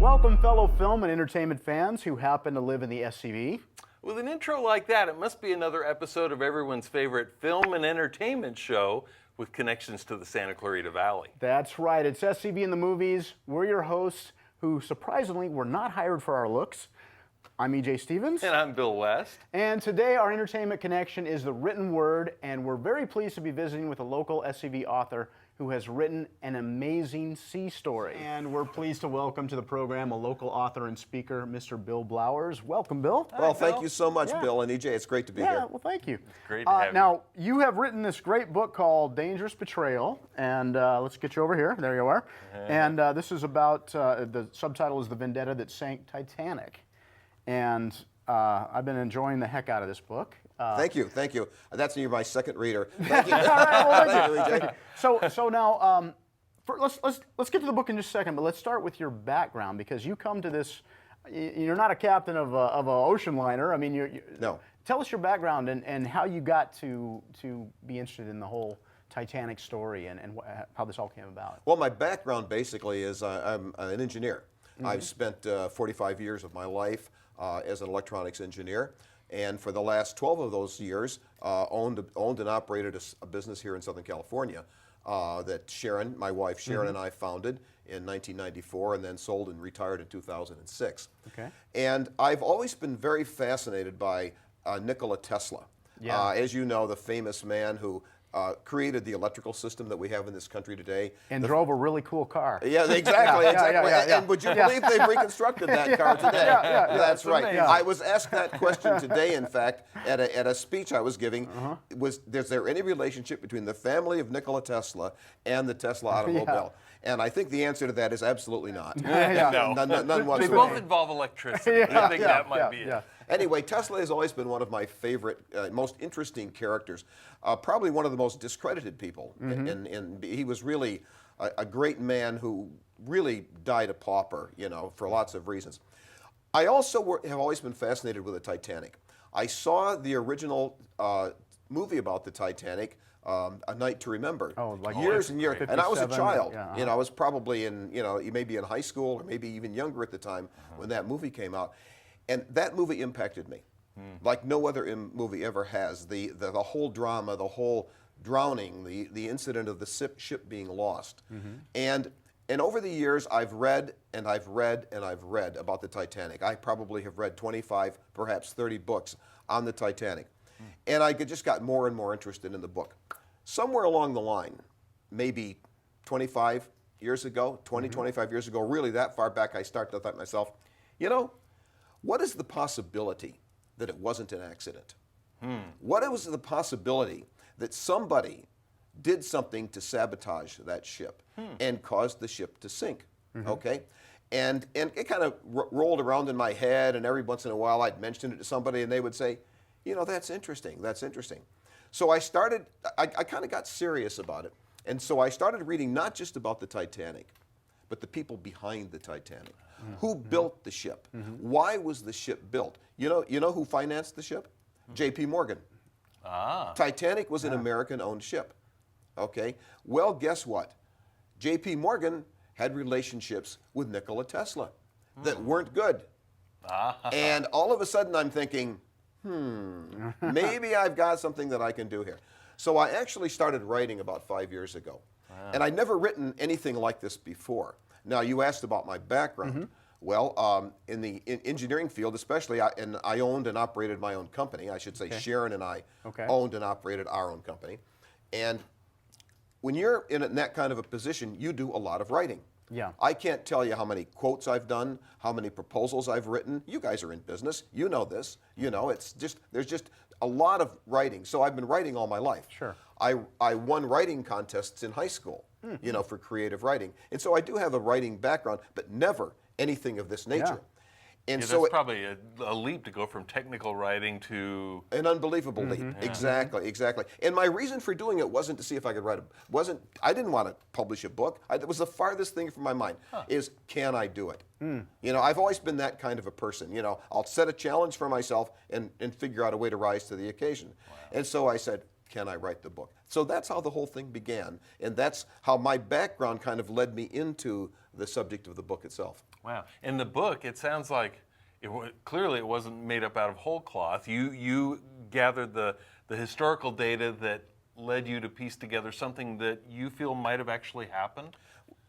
Welcome, fellow film and entertainment fans who happen to live in the SCV. With an intro like that, it must be another episode of everyone's favorite film and entertainment show with connections to the Santa Clarita Valley. That's right, it's SCV in the Movies. We're your hosts who, surprisingly, were not hired for our looks. I'm EJ Stevens. And I'm Bill West. And today our entertainment connection is the written word, and we're very pleased to be visiting with a local SCV author who has written an amazing sea story. And we're pleased to welcome to the program a local author and speaker, Mr. Bill Blowers. Welcome, Bill. Well, thank you so much, Bill and EJ. It's great to be here. Yeah, well, thank you. It's great to have you. Now, you have written this great book called Dangerous Betrayal, and let's get you over here. There you are. And this is about, the subtitle is The Vendetta That Sank Titanic. And I've been enjoying the heck out of this book. Thank you. That's my second reader. Thank you. All right, well, Thank you, EJ. So now, let's get to the book in just a second, but let's start with your background, because you come to this. You're not a captain of an ocean liner. I mean, No. Tell us your background and how you got to be interested in the whole Titanic story and how this all came about. Well, my background basically is I'm an engineer. I've spent 45 years of my life as an electronics engineer. And for the last 12 of those years, owned and operated a business here in Southern California that Sharon, my wife Sharon, and I founded in 1994, and then sold and retired in 2006. Okay. And I've always been very fascinated by Nikola Tesla. Yeah. As you know, the famous man who created the electrical system that we have in this country today. And drove a really cool car. Yeah, exactly. Yeah. And would you believe they've reconstructed that car today? That's right. amazing. I was asked that question today, in fact, at a speech I was giving. Is there any relationship between the family of Nikola Tesla and the Tesla automobile? And I think the answer to that is absolutely not. No. None They whatsoever. both involve electricity. I think that might be it. Anyway, Tesla has always been one of my favorite, most interesting characters. Probably one of the most discredited people. And he was really a great man who really died a pauper, for lots of reasons. I also have always been fascinated with the Titanic. I saw the original movie about the Titanic, A Night to Remember. Years and years. And I was a child. I was probably maybe in high school or maybe even younger at the time when that movie came out. And that movie impacted me like no other movie ever has. The whole drama, the whole drowning, the incident of the ship being lost. And over the years, I've read and I've read and I've read about the Titanic. I probably have read 25, perhaps 30 books on the Titanic. And I just got more and more interested in the book. Somewhere along the line, maybe 25 years ago, 25 years ago, really that far back, I started to think to myself, what is the possibility that it wasn't an accident? What was the possibility that somebody did something to sabotage that ship and caused the ship to sink? Okay? And it kind of rolled around in my head, and every once in a while I'd mention it to somebody, and they would say, that's interesting, that's interesting. So I kind of got serious about it. And so I started reading not just about the Titanic, but the people behind the Titanic. Who built the ship? Why was the ship built? You know who financed the ship? J.P. Morgan. Titanic was an American-owned ship. Okay? Well, guess what? J.P. Morgan had relationships with Nikola Tesla that weren't good. And all of a sudden I'm thinking, maybe I've got something that I can do here. So I actually started writing about 5 years ago. And I'd never written anything like this before. Now, you asked about my background. Well, in the engineering field especially, I owned and operated my own company. I should say Sharon and I owned and operated our own company. And when you're in that kind of a position, you do a lot of writing. Yeah. I can't tell you how many quotes I've done, how many proposals I've written. You guys are in business. You know this. There's just a lot of writing. So I've been writing all my life. Sure. I won writing contests in high school, for creative writing. And so I do have a writing background, but never anything of this nature. And yeah, so that's probably a leap to go from technical writing to an unbelievable leap. Exactly. And my reason for doing it wasn't to see if I could write I didn't want to publish a book. It was the farthest thing from my mind is, can I do it? I've always been that kind of a person. I'll set a challenge for myself and figure out a way to rise to the occasion. Wow. And so I said, can I write the book? So that's how the whole thing began. And that's how my background kind of led me into the subject of the book itself. Wow. In the book, it sounds like clearly it wasn't made up out of whole cloth. You gathered the historical data that led you to piece together something that you feel might have actually happened?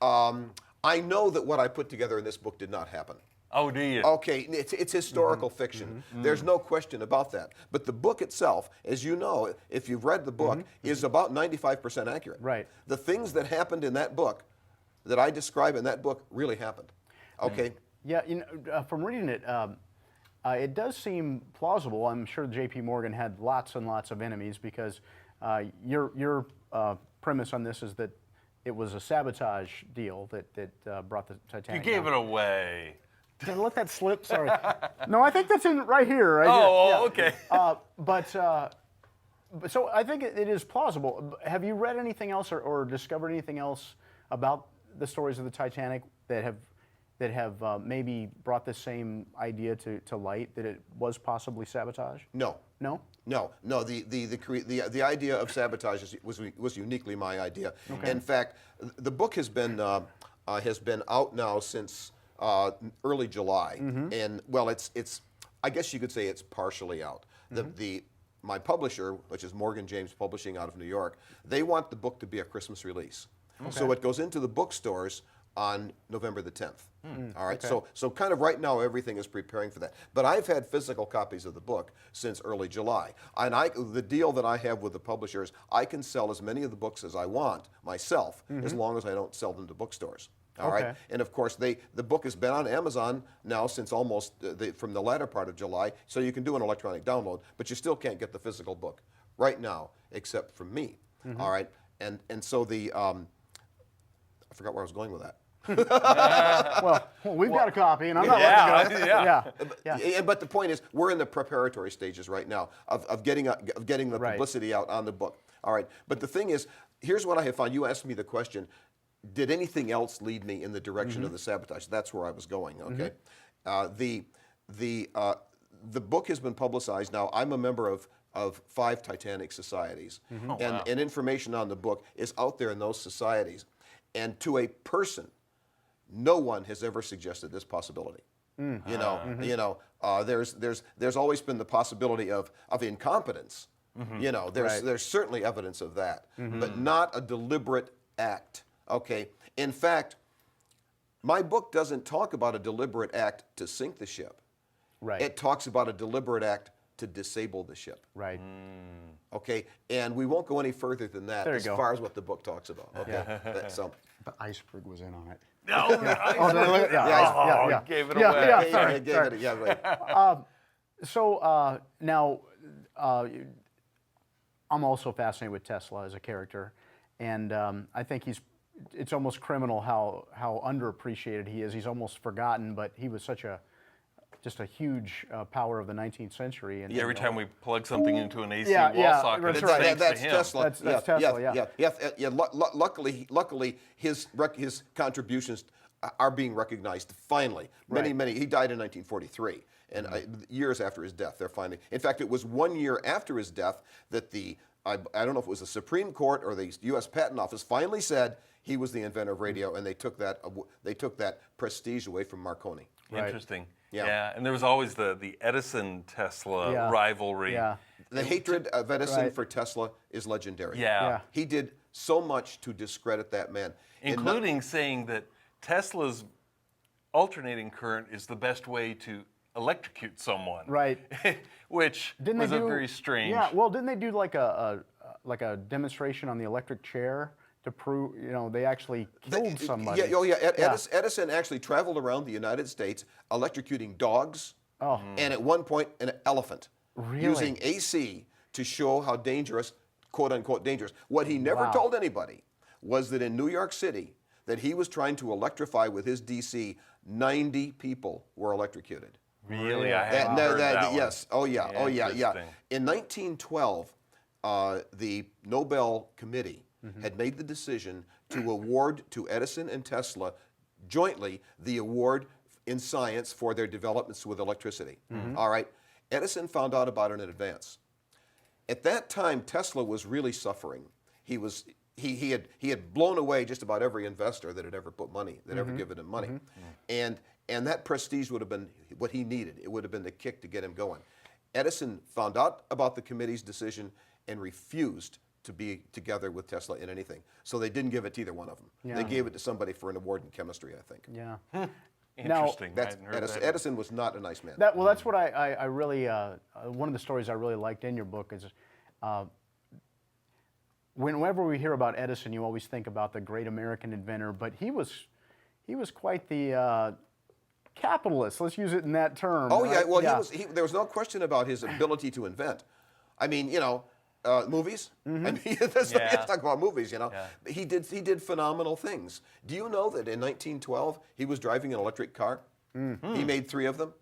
I know that what I put together in this book did not happen. Oh, do you? Okay, it's historical fiction. There's no question about that. But the book itself, as you know, if you've read the book, is about 95% accurate. Right. The things that happened in that book, that I describe in that book, really happened. Okay? Yeah, from reading it, it does seem plausible. I'm sure J.P. Morgan had lots and lots of enemies because your premise on this is that it was a sabotage deal that brought the Titanic You gave down. it away. Did I let that slip? Sorry. No, I think that's in right here. Right Oh, here. okay. But so I think it is plausible. Have you read anything else or discovered anything else about the stories of the Titanic that have maybe brought the same idea to light, that it was possibly sabotage? No. No? No. The idea of sabotage was uniquely my idea. Okay. In fact, the book has been out now since early July, and well, it's I guess you could say it's partially out. My publisher, which is Morgan James Publishing out of New York, they want the book to be a Christmas release, so it goes into the bookstores on November the 10th. All right, so kind of right now everything is preparing for that. But I've had physical copies of the book since early July, and the deal that I have with the publishers, I can sell as many of the books as I want myself, as long as I don't sell them to bookstores. All right, and of course the book has been on Amazon now since almost from the latter part of July, so you can do an electronic download, but you still can't get the physical book right now, except from me. All right, and so I forgot where I was going with that. Well, we've got a copy, and I'm not letting it go. Yeah. But the point is, we're in the preparatory stages right now of getting the Right. publicity out on the book. All right. But the thing is, here's what I have found. You asked me the question, did anything else lead me in the direction of the sabotage? That's where I was going. Okay. The book has been publicized now. I'm a member of 5 Titanic societies, and information on the book is out there in those societies. And to a person, no one has ever suggested this possibility. There's always been the possibility of incompetence. There's certainly evidence of that, but not a deliberate act. Okay. In fact, my book doesn't talk about a deliberate act to sink the ship. Right. It talks about a deliberate act to disable the ship. Right. Okay, and we won't go any further than that There you as go. far as what the book talks about. Okay, so. The iceberg was in on it. No, Yeah. he gave it Yeah, away. yeah. Sorry. Right. So now, I'm also fascinated with Tesla as a character, and I think it's almost criminal how underappreciated he is. He's almost forgotten, but he was just a huge power of the 19th century. And Every time we plug something into an AC Yeah, wall yeah, socket, that's it's right. thanks That's to him. Tesla. That's Tesla, yeah. Luckily, his contributions are being recognized finally. Many. He died in 1943, and years after his death, they're finally. In fact, it was 1 year after his death that I don't know if it was the Supreme Court or the U.S. Patent Office finally said he was the inventor of radio, and they took that prestige away from Marconi. Right. Interesting. Yeah. Yeah, and there was always the Edison-Tesla rivalry. Yeah. The hatred of Edison Right. for Tesla is legendary. Yeah. He did so much to discredit that man. Including saying that Tesla's alternating current is the best way to electrocute someone. Right. Which was a very strange. Yeah. Well, didn't they do like a demonstration on the electric chair to prove they actually killed somebody? Edison actually traveled around the United States electrocuting dogs and at one point an elephant, using AC to show how dangerous, quote unquote dangerous. What he never told anybody was that in New York City, that he was trying to electrify with his DC, 90 people were electrocuted. Really? I hadn't heard that one. Yes. Oh yeah. Interesting. In 1912, the Nobel Committee had made the decision to award to Edison and Tesla jointly the award in science for their developments with electricity. All right. Edison found out about it in advance. At that time, Tesla was really suffering. He was he had blown away just about every investor that had ever put money, that ever given him money, and that prestige would have been what he needed. It would have been the kick to get him going. Edison found out about the committee's decision and refused to be together with Tesla in anything. So they didn't give it to either one of them. Yeah. They gave it to somebody for an award in chemistry, I think. Yeah. Interesting. I That's hadn't heard Edison. that. Edison was not a nice man. That's what I really, one of the stories I really liked in your book is, whenever we hear about Edison, you always think about the great American inventor, but he was quite the capitalist. Let's use it in that term. Oh right? yeah, well there was no question about his ability to invent. I mean, movies. I mean, let's talk about movies. Yeah. He did phenomenal things. Do you know that in 1912 he was driving an electric car? He made 3 of them.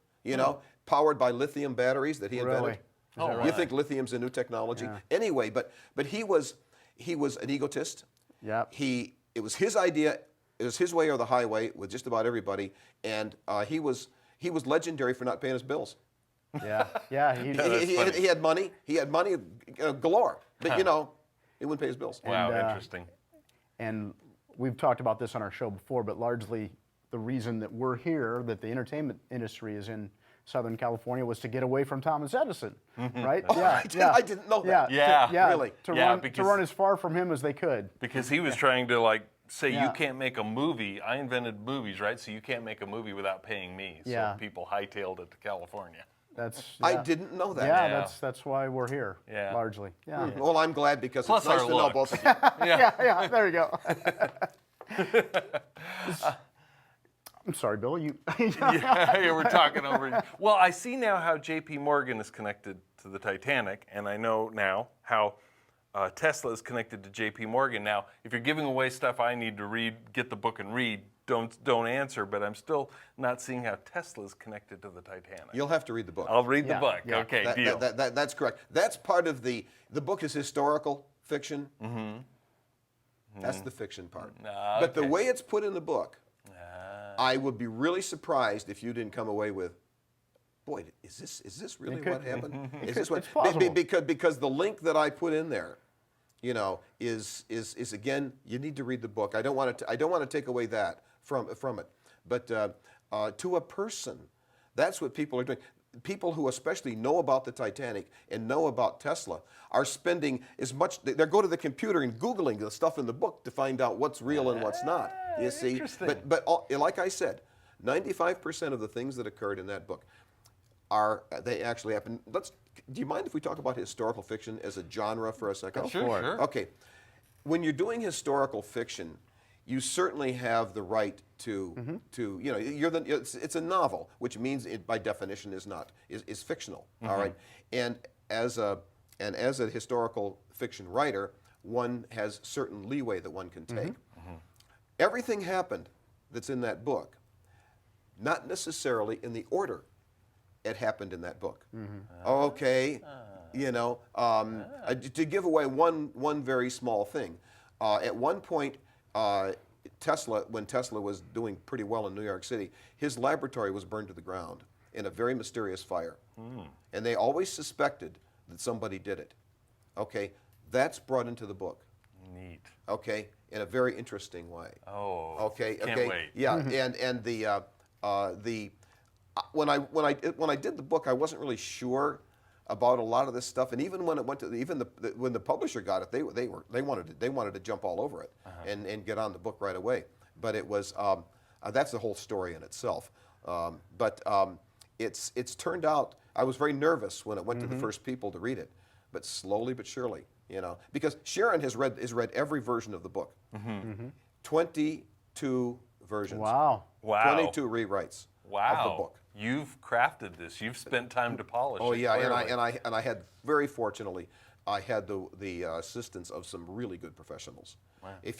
Powered by lithium batteries that he invented. Really? Oh, You really? think lithium's a new technology? Yeah. Anyway, but he was an egotist. Yep. It was his idea. It was his way or the highway with just about everybody, and he was legendary for not paying his bills. Yeah, yeah. He had money. He had money galore, but he wouldn't pay his bills. Wow, And, interesting. And we've talked about this on our show before, but largely the reason that we're here, that the entertainment industry is in Southern California, was to get away from Thomas Edison, right? I didn't know that. Yeah. Really? To run as far from him as they could. Because he was trying to say you can't make a movie. I invented movies, right? So you can't make a movie without paying me. So people hightailed it to California. I didn't know that. Yeah, that's why we're here. Yeah. Largely. Yeah. Well, I'm glad because Plus it's nice our to know looks. both of you. Yeah. There you go. I'm sorry, Bill. Yeah, we're talking over. Well, I see now how J.P. Morgan is connected to the Titanic, and I know now how Tesla is connected to J.P. Morgan. Now, if you're giving away stuff I need to read, get the book and read, don't answer. But I'm still not seeing how Tesla is connected to the Titanic. You'll have to read the book. I'll read the book. Yeah. Okay, deal. That's correct. That's part of the book is historical fiction. That's the fiction part. But the okay. way it's put in the book, I would be really surprised if you didn't come away with, boy, is this really what happened? Is this what? It's plausible. Because the link that I put in there, is again, you need to read the book. I don't want to take away that from it, but to a person, that's what people are doing. People who especially know about the Titanic and know about Tesla are spending as much. They go to the computer and Googling the stuff in the book to find out what's real and what's not. You see, Interesting. but like I said, 95% of the things that occurred in that book they actually happened. Do you mind if we talk about historical fiction as a genre for a second? Sure. Okay. When you're doing historical fiction, you certainly have the right to it's a novel, which means it by definition is fictional. All right. And as a historical fiction writer, one has certain leeway that one can take. Everything happened that's in that book, not necessarily in the order it happened in that book. Okay. To give away one very small thing, at one point, when Tesla was doing pretty well in New York City, his laboratory was burned to the ground in a very mysterious fire. And they always suspected that somebody did it. Okay, that's brought into the book. Neat. Okay, in a very interesting way. Oh. Okay. Can't wait. Yeah, and when I did the book, I wasn't really sure about a lot of this stuff, and even when it went to when the publisher got it, they wanted to jump all over it and get on the book right away. But it was that's the whole story in itself. But it's turned out. I was very nervous when it went to the first people to read it, but slowly but surely, because Sharon has read every version of the book, 22 versions. Wow. 22 rewrites of the book. You've crafted this. You've spent time to polish it. Oh yeah, clearly. and I had very fortunately, I had the assistance of some really good professionals. Wow. If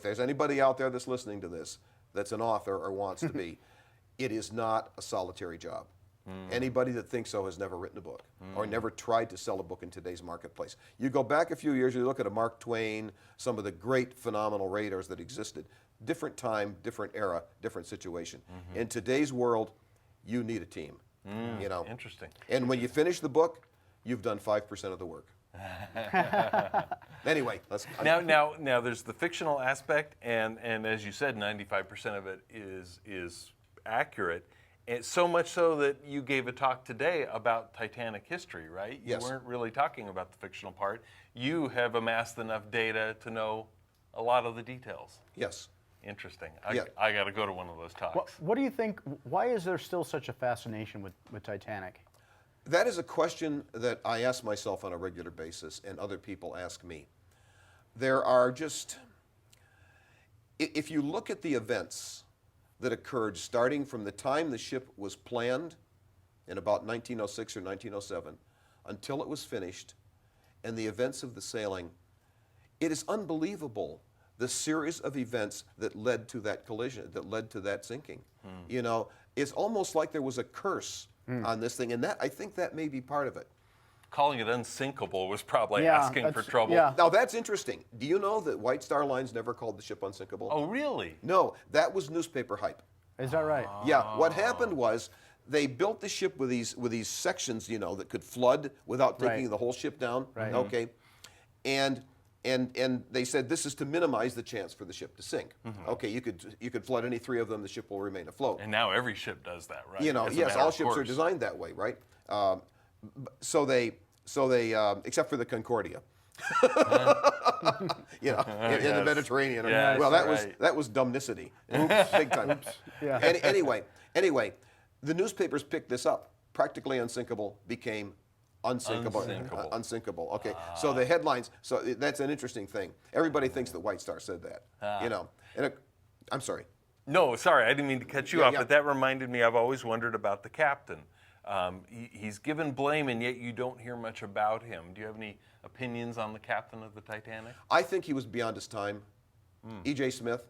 there's anybody out there that's listening to this that's an author or wants to be, it is not a solitary job. Anybody that thinks so has never written a book or never tried to sell a book in today's marketplace. You go back a few years, you look at a Mark Twain, some of the great phenomenal writers that existed. Different time, different era, different situation. In today's world, you need a team. Interesting. And when you finish the book, you've done 5% of the work. Anyway, Now, there's the fictional aspect, and as you said, 95% of it is accurate. And so much so that you gave a talk today about Titanic history, right? Yes. You weren't really talking about the fictional part. You have amassed enough data to know a lot of the details. Yes. Interesting. Yeah. I got to go to one of those talks. What do you think? Why is there still such a fascination with Titanic? That is a question that I ask myself on a regular basis, and other people ask me. There are just, if you look at the events that occurred starting from the time the ship was planned in about 1906 or 1907 until it was finished, and the events of the sailing, it is unbelievable the series of events that led to that collision, that led to that sinking. You know, it's almost like there was a curse on this thing, and I think that may be part of it. Calling it unsinkable was probably asking for trouble. Yeah. Now that's interesting. Do you know that White Star Lines never called the ship unsinkable? Oh, really? No, that was newspaper hype. Is that right? Yeah, what happened was they built the ship with these sections, you know, that could flood without taking Right. the whole ship down. Right. Okay, and they said this is to minimize the chance for the ship to sink. Okay, you could flood any three of them, the ship will remain afloat. And now every ship does that, right? You know, As a yes, matter all of ships are course. designed that way, right? So they except for the Concordia. You know, in the Yes. Mediterranean. Yes, Well, right. that was dumbnicity. Oops, big time. Yeah. Anyway, the newspapers picked this up. Practically unsinkable became unsinkable. Unsinkable. Unsinkable. Okay. So the headlines. So that's an interesting thing. Everybody thinks that White Star said that. You know. I'm sorry. No, sorry, I didn't mean to cut you Yeah, off, yeah. but that reminded me, I've always wondered about the captain. He's given blame, and yet you don't hear much about him. Do you have any opinions on the captain of the Titanic? I think he was beyond his time. E.J. Smith.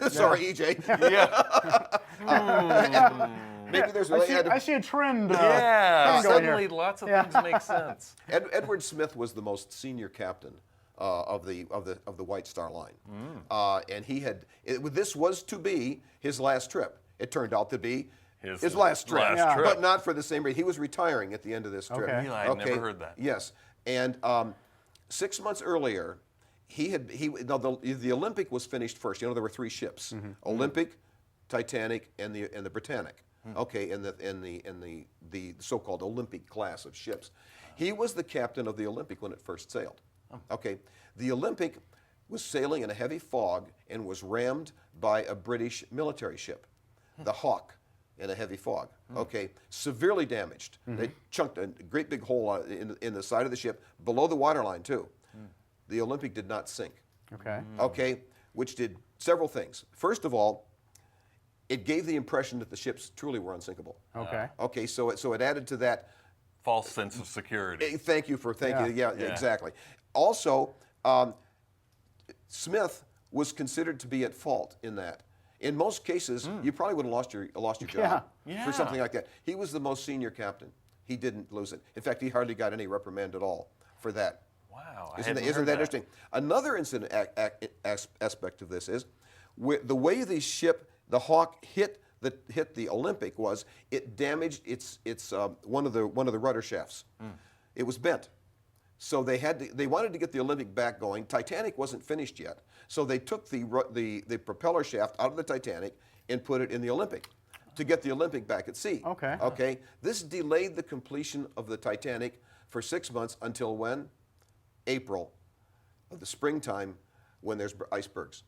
Sorry, E.J. Maybe there's I see a trend. Yeah, going here. suddenly lots of things make sense. Edward Smith was the most senior captain of the White Star Line, and this was to be his last trip. It turned out to be his last trip, last trip. but not for the same reason. He was retiring at the end of this trip. Okay. Really? I had never heard that. Yes, and 6 months earlier, the Olympic was finished first. You know, there were three ships: Olympic, Titanic, and the Britannic. Okay, in the so-called Olympic class of ships. He was the captain of the Olympic when it first sailed. Okay, the Olympic was sailing in a heavy fog and was rammed by a British military ship, the Hawk, in a heavy fog. Okay, severely damaged. They chunked a great big hole in the side of the ship, below the waterline too. The Olympic did not sink. Okay. Okay, which did several things. First of all, it gave the impression that the ships truly were unsinkable. Okay. Okay, so it added to that. False sense of security. Thank you. Yeah, Yeah. exactly. Also, Smith was considered to be at fault in that. In most cases, you probably would have lost your job Yeah. for something like that. He was the most senior captain. He didn't lose it. In fact, he hardly got any reprimand at all for that. Wow, Isn't that interesting? Another incident aspect of this is the way the Hawk hit the Olympic was it damaged its one of the rudder shafts. It was bent. So they wanted to get the Olympic back going. Titanic wasn't finished yet, so they took the propeller shaft out of the Titanic and put it in the Olympic to get the Olympic back at sea. Okay. Okay. This delayed the completion of the Titanic for 6 months until when? April of the springtime, when there's icebergs.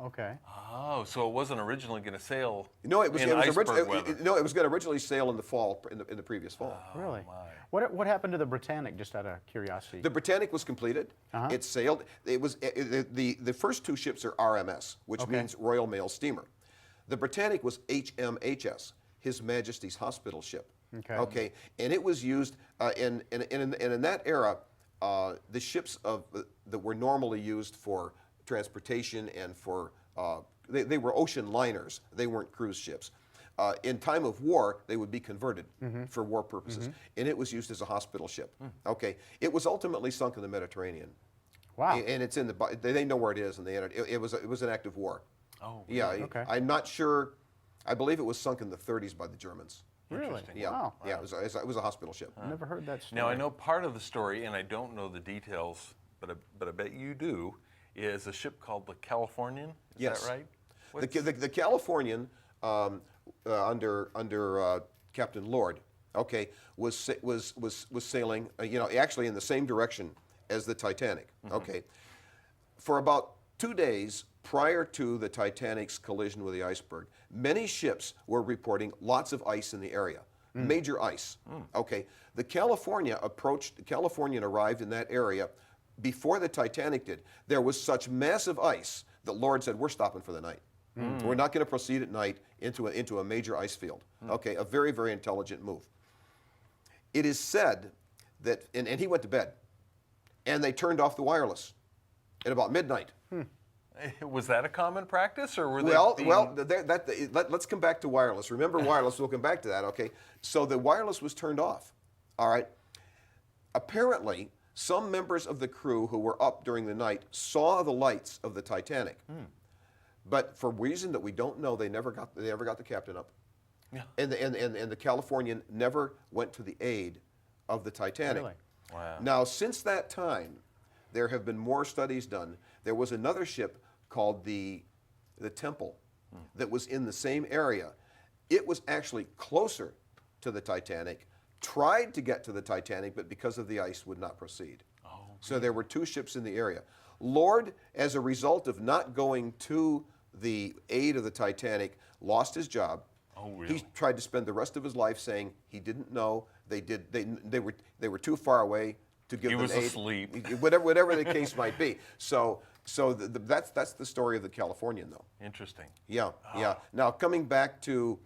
Okay. Oh, so it wasn't originally going to sail No, it was in iceberg weather. it was going to originally sail in the fall, in the previous fall. Really? my. What happened to the Britannic? Just out of curiosity. The Britannic was completed. It sailed. It was the first two ships are RMS, which means Royal Mail Steamer. The Britannic was HMHS, His Majesty's Hospital Ship. Okay. Okay, and it was used in that era. The ships that were normally used for transportation and for they were ocean liners. They weren't cruise ships. In time of war, they would be converted for war purposes, and it was used as a hospital ship. Okay, it was ultimately sunk in the Mediterranean. Wow. And it's in they know where it is, and it was an act of war. Oh, yeah. Okay. I'm not sure. I believe it was sunk in the 30s by the Germans. Really? Interesting. Yeah, Wow. yeah, it was a hospital ship. Never heard that story. Now, I know part of the story, and I don't know the details, but I bet you do, is a ship called the Californian. Is Yes. that right? The Californian, under Captain Lord, okay, was sailing, actually in the same direction as the Titanic. Okay, for about 2 days prior to the Titanic's collision with the iceberg, many ships were reporting lots of ice in the area, major ice. Okay, the Californian arrived in that area before the Titanic did. There was such massive ice that Lord said, "We're stopping for the night. We're not going to proceed at night into a major ice field." Okay, a very, very intelligent move. It is said that, and he went to bed, and they turned off the wireless at about midnight. Was that a common practice, or were they Let's come back to wireless. Remember wireless, we'll come back to that, okay? So the wireless was turned off, all right? Apparently, some members of the crew who were up during the night saw the lights of the Titanic. But for a reason that we don't know, they never got the captain up. Yeah. And the Californian never went to the aid of the Titanic. Really? Wow. Now, since that time, there have been more studies done. There was another ship called the Temple that was in the same area. It was actually closer to the Titanic, tried to get to the Titanic, but because of the ice would not proceed. So there were 2 ships in the area. Lord, as a result of not going to the aid of the Titanic, lost his job. Oh, really? He tried to spend the rest of his life saying he didn't know. They were too far away to give He them was aid. asleep. Whatever the case might be. So that's the story of the Californian, though. Interesting. Yeah, yeah. Now coming back to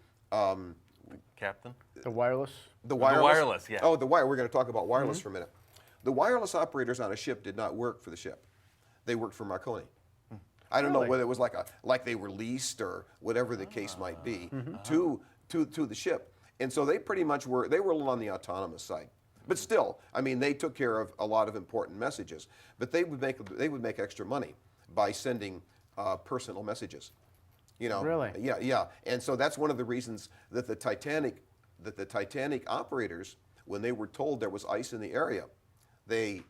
Captain? The wireless? the wireless. wireless, yeah. Oh, the wire. We're going to talk about wireless for a minute. The wireless operators on a ship did not work for the ship. They worked for Marconi. I don't know Really? whether it was like they were leased or whatever the case might be to the ship. And so they pretty much were a little on the autonomous side. But still, I mean, they took care of a lot of important messages. But they would make extra money by sending personal messages. Really? Yeah, yeah. And so that's one of the reasons that the Titanic operators, when they were told there was ice in the area, he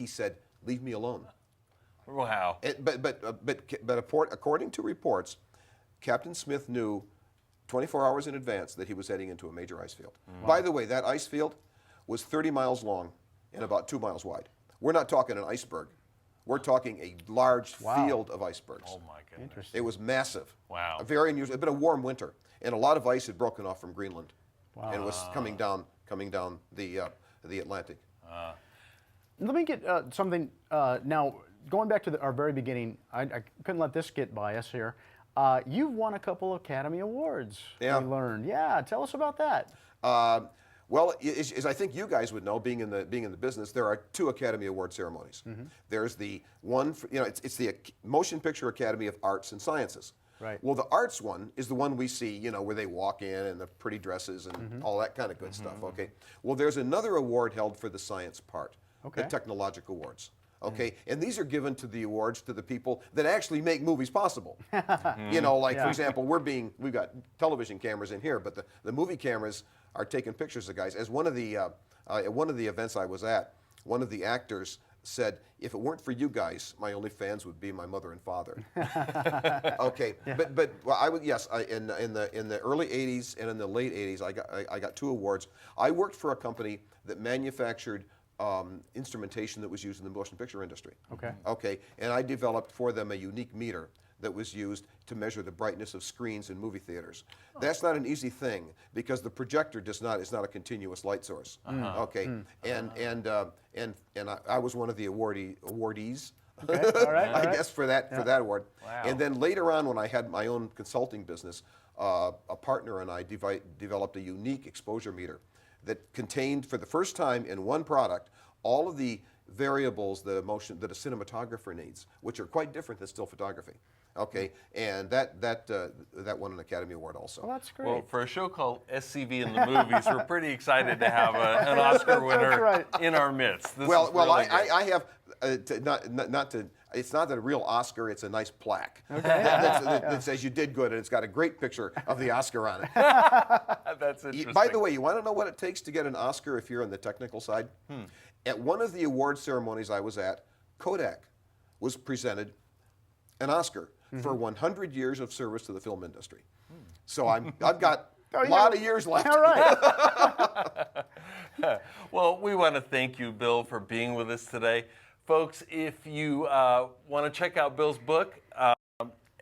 said, "Leave me alone." Wow. But according to reports, Captain Smith knew 24 hours in advance that he was heading into a major ice field. By the way, that ice field was 30 miles long and about 2 miles wide. We're not talking an iceberg. We're talking a large field of icebergs. Oh, my goodness. Interesting. It was massive. Wow. A very unusual. It had been a warm winter, and a lot of ice had broken off from Greenland, and it was coming down the Atlantic. Let me get something now. Going back to our very beginning, I couldn't let this get by us here. You've won a couple Academy Awards. Yeah. We learned. Yeah, tell us about that. Well, as I think you guys would know, being in the business, there are 2 Academy Award ceremonies. There's the one, for, it's the Motion Picture Academy of Arts and Sciences. Right. Well, the arts one is the one we see, where they walk in and the pretty dresses and all that kind of good stuff. Okay. Well, there's another award held for the science part, the technological awards. Okay, and these are given to the awards to the people that actually make movies possible. For example, we've got television cameras in here, but the movie cameras are taking pictures of guys. As one of the events I was at, one of the actors said, "If it weren't for you guys, my only fans would be my mother and father." Okay, but well, in the early '80s and in the late '80s, I got 2 awards. I worked for a company that manufactured instrumentation that was used in the motion picture industry. Okay. Okay, and I developed for them a unique meter that was used to measure the brightness of screens in movie theaters. That's not an easy thing because the projector is not a continuous light source. Okay, and I was one of the awardees. Okay. All right. I guess for that award. Wow. And then later on, when I had my own consulting business, a partner and I developed a unique exposure meter that contained, for the first time in one product, all of the variables that a cinematographer needs, which are quite different than still photography. Okay, and that won an Academy Award also. Well, that's great. Well, for a show called SCV in the Movies, we're pretty excited to have an Oscar winner in our midst. This is really I have not to. It's not a real Oscar; it's a nice plaque that says you did good, and it's got a great picture of the Oscar on it. That's interesting. By the way, you want to know what it takes to get an Oscar if you're on the technical side? At one of the award ceremonies I was at, Kodak was presented an Oscar for 100 years of service to the film industry. So I've got a lot of years left. All right. Well, we want to thank you, Bill, for being with us today. Folks, if you want to check out Bill's book,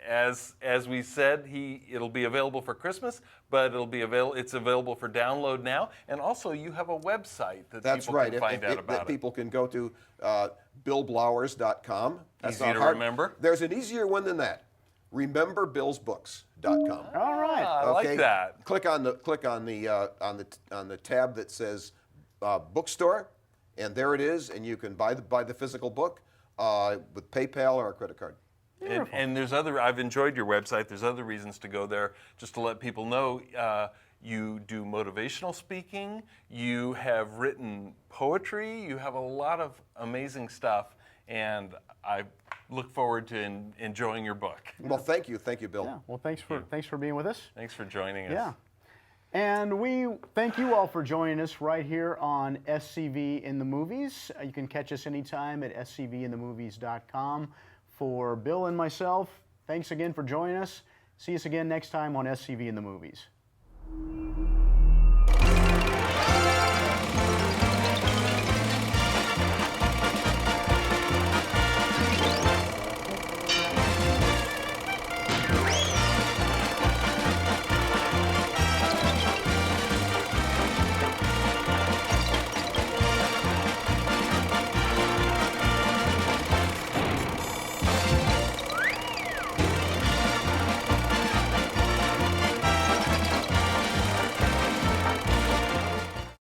as we said, it'll be available for Christmas, but it's available for download now. And also, you have a website that people can find out about it. People can go to billblowers.com. That's Easy to remember. There's an easier one than that. RememberBillsBooks.com. All right. I like that. Click on the tab that says bookstore, and there it is, and you can buy the physical book with PayPal or a credit card. And there's I've enjoyed your website. There's other reasons to go there. Just to let people know, you do motivational speaking. You have written poetry. You have a lot of amazing stuff, and I look forward to enjoying your book. Well, thank you, Bill. Yeah. Well, thanks for being with us. Thanks for joining us. Yeah. And we thank you all for joining us right here on SCV in the Movies. You can catch us anytime at scvinthemovies.com. For Bill and myself, thanks again for joining us. See us again next time on SCV in the Movies.